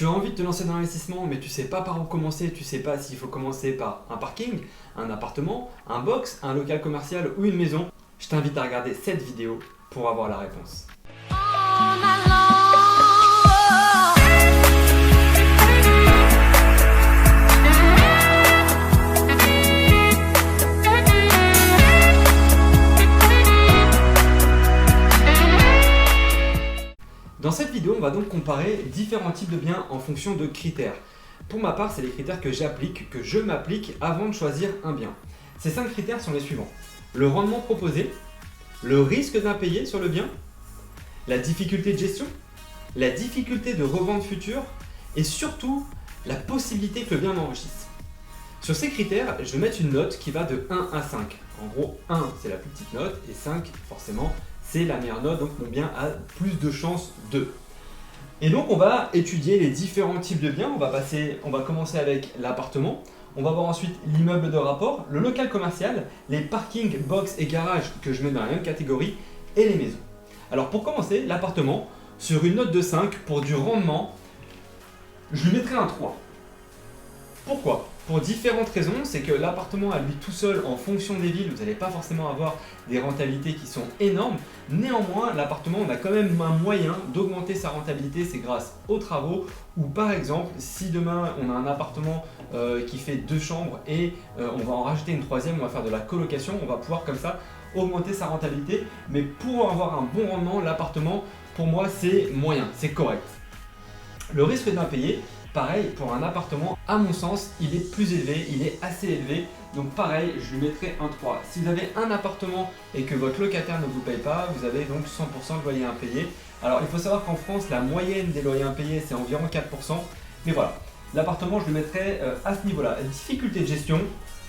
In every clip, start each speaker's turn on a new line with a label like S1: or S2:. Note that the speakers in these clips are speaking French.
S1: Tu as envie de te lancer dans l'investissement, mais tu sais pas par où commencer, tu sais pas s'il faut commencer par un parking, un appartement, un box, un local commercial ou une maison. Je t'invite à regarder cette vidéo pour avoir la réponse. Dans cette vidéo, on va donc comparer différents types de biens en fonction de critères. Pour ma part, c'est les critères que j'applique, que je m'applique avant de choisir un bien. Ces 5 critères sont les suivants. Le rendement proposé, le risque d'impayé sur le bien, la difficulté de gestion, la difficulté de revente future et surtout la possibilité que le bien m'enrichisse. Sur ces critères, je vais mettre une note qui va de 1 à 5. En gros, 1 c'est la plus petite note et 5 forcément c'est la meilleure note, donc mon bien a plus de chances de. Et donc on va étudier les différents types de biens, on va commencer avec l'appartement, on va voir ensuite l'immeuble de rapport, le local commercial, les parkings, box et garages que je mets dans la même catégorie et les maisons. Alors pour commencer, l'appartement, sur une note de 5 pour du rendement, je lui mettrai un 3. Pourquoi ? Pour différentes raisons, c'est que l'appartement à lui tout seul, en fonction des villes, vous n'allez pas forcément avoir des rentabilités qui sont énormes. Néanmoins, l'appartement, on a quand même un moyen d'augmenter sa rentabilité, c'est grâce aux travaux. Ou par exemple, si demain on a un appartement qui fait 2 chambres et on va en rajouter une troisième, on va faire de la colocation, on va pouvoir comme ça augmenter sa rentabilité. Mais pour avoir un bon rendement, l'appartement, pour moi, c'est moyen, c'est correct. Le risque d'impayé, pareil, pour un appartement, à mon sens, il est plus élevé, il est assez élevé. Donc pareil, je lui mettrai un 3. Si vous avez un appartement et que votre locataire ne vous paye pas, vous avez donc 100% de loyer impayé. Alors il faut savoir qu'en France, la moyenne des loyers impayés, c'est environ 4%. Mais voilà, l'appartement, je le mettrai à ce niveau-là. Difficulté de gestion,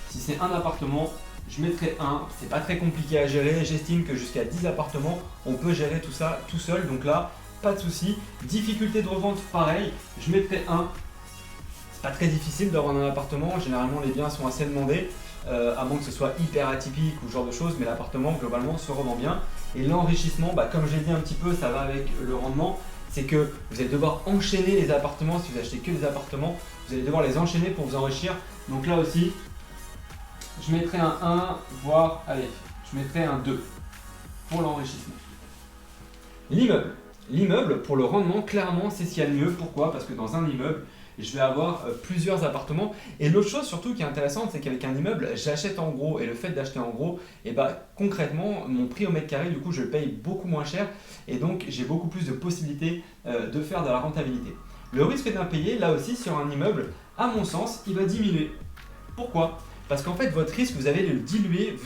S1: si c'est un appartement, je mettrai 1. C'est pas très compliqué à gérer. J'estime que jusqu'à 10 appartements, on peut gérer tout ça tout seul. Donc là, pas de souci. Difficulté de revente, pareil, je mettrai 1. C'est pas très difficile d'avoir un appartement, généralement les biens sont assez demandés, à moins que ce soit hyper atypique ou ce genre de choses, mais l'appartement globalement se revend bien. Et l'enrichissement, comme je l'ai dit un petit peu, ça va avec le rendement, c'est que vous allez devoir enchaîner les appartements. Si vous achetez que des appartements, vous allez devoir les enchaîner pour vous enrichir. Donc là aussi, je mettrai un 1, voire, allez, je mettrai un 2 pour l'enrichissement. L'immeuble. L'immeuble, pour le rendement, clairement, c'est ce qu'il y a de mieux. Pourquoi ? Parce que dans un immeuble, je vais avoir plusieurs appartements. Et l'autre chose surtout qui est intéressante, c'est qu'avec un immeuble, j'achète en gros. Et le fait d'acheter en gros, concrètement, mon prix au mètre carré, du coup, je le paye beaucoup moins cher. Et donc, j'ai beaucoup plus de possibilités de faire de la rentabilité. Le risque d'impayé, là aussi, sur un immeuble, à mon sens, il va diminuer. Pourquoi ? Parce qu'en fait, votre risque, vous allez le diluer.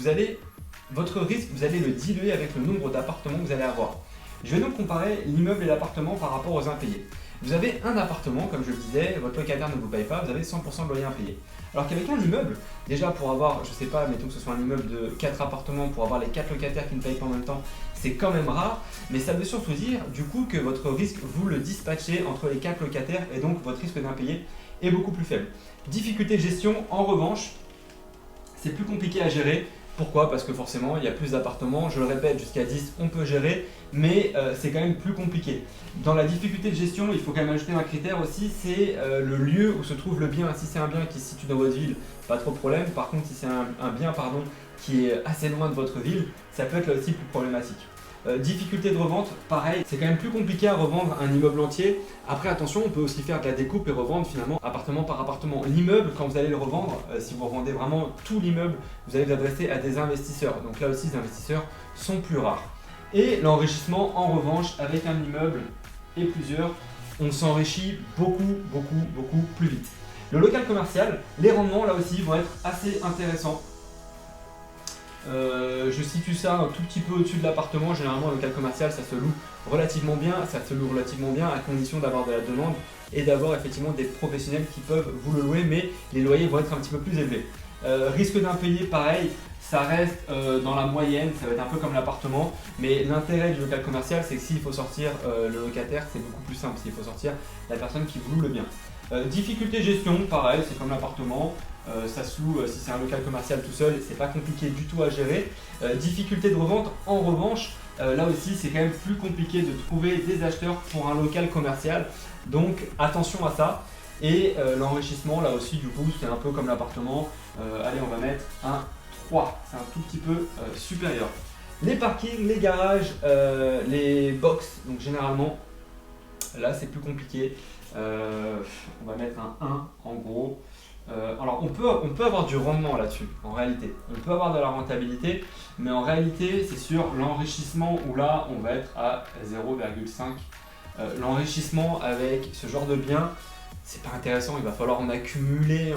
S1: Votre risque, vous allez le diluer avec le nombre d'appartements que vous allez avoir. Je vais donc comparer l'immeuble et l'appartement par rapport aux impayés. Vous avez un appartement, comme je le disais, votre locataire ne vous paye pas, vous avez 100% de loyer impayé. Alors qu'avec un immeuble, déjà pour avoir, je sais pas, mettons que ce soit un immeuble de 4 appartements, pour avoir les 4 locataires qui ne payent pas en même temps, c'est quand même rare, mais ça veut surtout dire du coup que votre risque, vous le dispatchez entre les 4 locataires et donc votre risque d'impayé est beaucoup plus faible. Difficulté de gestion, en revanche, c'est plus compliqué à gérer. Pourquoi ? Parce que forcément, il y a plus d'appartements. Je le répète, jusqu'à 10, on peut gérer, mais c'est quand même plus compliqué. Dans la difficulté de gestion, il faut quand même ajouter un critère aussi, c'est le lieu où se trouve le bien. Si c'est un bien qui se situe dans votre ville, pas trop de problème. Par contre, si c'est un bien qui est assez loin de votre ville, ça peut être là aussi plus problématique. Difficulté de revente, pareil, c'est quand même plus compliqué à revendre un immeuble entier. Après attention, on peut aussi faire de la découpe et revendre finalement appartement par appartement. L'immeuble, quand vous allez le revendre, si vous revendez vraiment tout l'immeuble, vous allez vous adresser à des investisseurs. Donc là aussi, les investisseurs sont plus rares. Et l'enrichissement, en revanche, avec un immeuble et plusieurs, on s'enrichit beaucoup plus vite. Le local commercial, les rendements là aussi vont être assez intéressants. Je situe ça un tout petit peu au-dessus de l'appartement. Généralement, le local commercial, ça se loue relativement bien. À condition d'avoir de la demande et d'avoir effectivement des professionnels qui peuvent vous le louer, mais les loyers vont être un petit peu plus élevés. Risque d'impayé, pareil, ça reste dans la moyenne, ça va être un peu comme l'appartement, mais l'intérêt du local commercial, c'est que s'il faut sortir le locataire, c'est beaucoup plus simple. S'il faut sortir la personne qui vous loue le bien. Difficulté de gestion, pareil, c'est comme l'appartement. Ça se loue, si c'est un local commercial tout seul, c'est pas compliqué du tout à gérer. Difficulté de revente, en revanche, là aussi c'est quand même plus compliqué de trouver des acheteurs pour un local commercial. Donc attention à ça. Et l'enrichissement, là aussi, du coup, c'est un peu comme l'appartement. Allez, on va mettre un 3, c'est un tout petit peu supérieur. Les parkings, les garages, les box, donc généralement, là c'est plus compliqué. On va mettre un 1 en gros. Alors on peut avoir du rendement là-dessus, en réalité. On peut avoir de la rentabilité, mais en réalité c'est sur l'enrichissement où là on va être à 0,5. L'enrichissement avec ce genre de bien, c'est pas intéressant, il va falloir en accumuler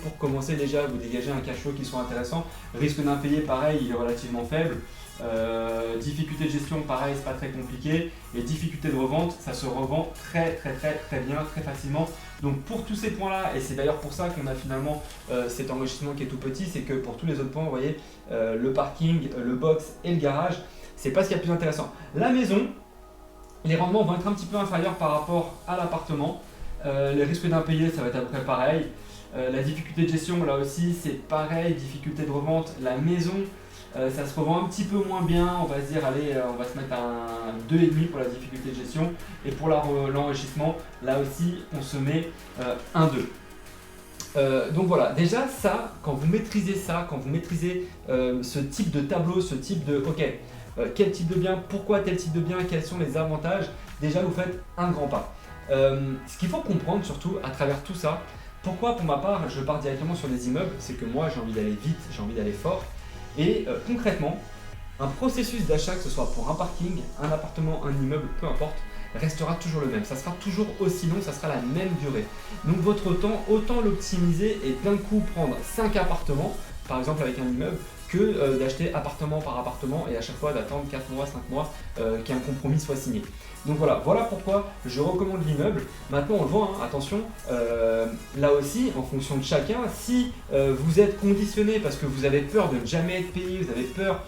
S1: pour commencer déjà à vous dégager un cash flow qui soit intéressant. Risque d'impayé, pareil, il est relativement faible. Difficulté de gestion, pareil, c'est pas très compliqué. Et difficulté de revente, ça se revend très bien, très facilement. Donc pour tous ces points-là, et c'est d'ailleurs pour ça qu'on a finalement cet enrichissement qui est tout petit, c'est que pour tous les autres points, vous voyez, le parking, le box et le garage, c'est pas ce qu'il y a de plus intéressant. La maison, les rendements vont être un petit peu inférieurs par rapport à l'appartement. Les risques d'impayés, ça va être à peu près pareil. La difficulté de gestion, là aussi, c'est pareil. Difficulté de revente, la maison, ça se revend un petit peu moins bien. On va se dire, allez, on va se mettre à un 2,5 pour la difficulté de gestion. Et pour l'enrichissement, là aussi, on se met 1,2. Donc voilà, déjà ça, quand vous maîtrisez ce type de tableau, ce type de, ok, quel type de bien, pourquoi tel type de bien, quels sont les avantages, déjà vous faites un grand pas. Ce qu'il faut comprendre surtout à travers tout ça, pourquoi pour ma part je pars directement sur des immeubles, c'est que moi j'ai envie d'aller vite, j'ai envie d'aller fort, et concrètement, un processus d'achat, que ce soit pour un parking, un appartement, un immeuble, peu importe, restera toujours le même, ça sera toujours aussi long, ça sera la même durée. Donc votre temps, autant l'optimiser et d'un coup prendre 5 appartements, par exemple avec un immeuble, que d'acheter appartement par appartement et à chaque fois d'attendre 4 mois, 5 mois qu'un compromis soit signé. Donc voilà pourquoi je recommande l'immeuble. Maintenant on le voit, hein, attention, là aussi en fonction de chacun, si vous êtes conditionné parce que vous avez peur de ne jamais être payé, vous avez peur,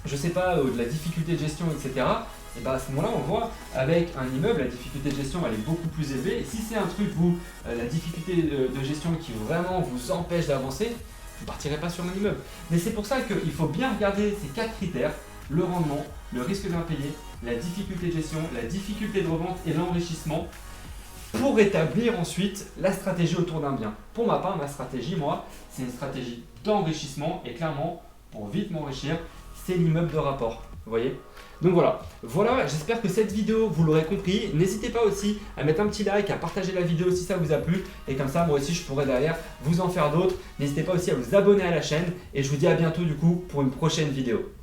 S1: je sais pas, de la difficulté de gestion, etc. Et bien à ce moment-là, on voit avec un immeuble, la difficulté de gestion elle est beaucoup plus élevée. Et si c'est un truc, la difficulté de gestion qui vraiment vous empêche d'avancer, vous ne partirez pas sur un immeuble. Mais c'est pour ça qu'il faut bien regarder ces 4 critères, le rendement, le risque d'impayé, la difficulté de gestion, la difficulté de revente et l'enrichissement, pour établir ensuite la stratégie autour d'un bien. Pour ma part, ma stratégie, moi, c'est une stratégie d'enrichissement et clairement, pour vite m'enrichir, c'est l'immeuble de rapport. Vous voyez ? Donc voilà, j'espère que cette vidéo, vous l'aurez compris. N'hésitez pas aussi à mettre un petit like, à partager la vidéo si ça vous a plu. Et comme ça, moi aussi, je pourrai derrière vous en faire d'autres. N'hésitez pas aussi à vous abonner à la chaîne. Et je vous dis à bientôt du coup pour une prochaine vidéo.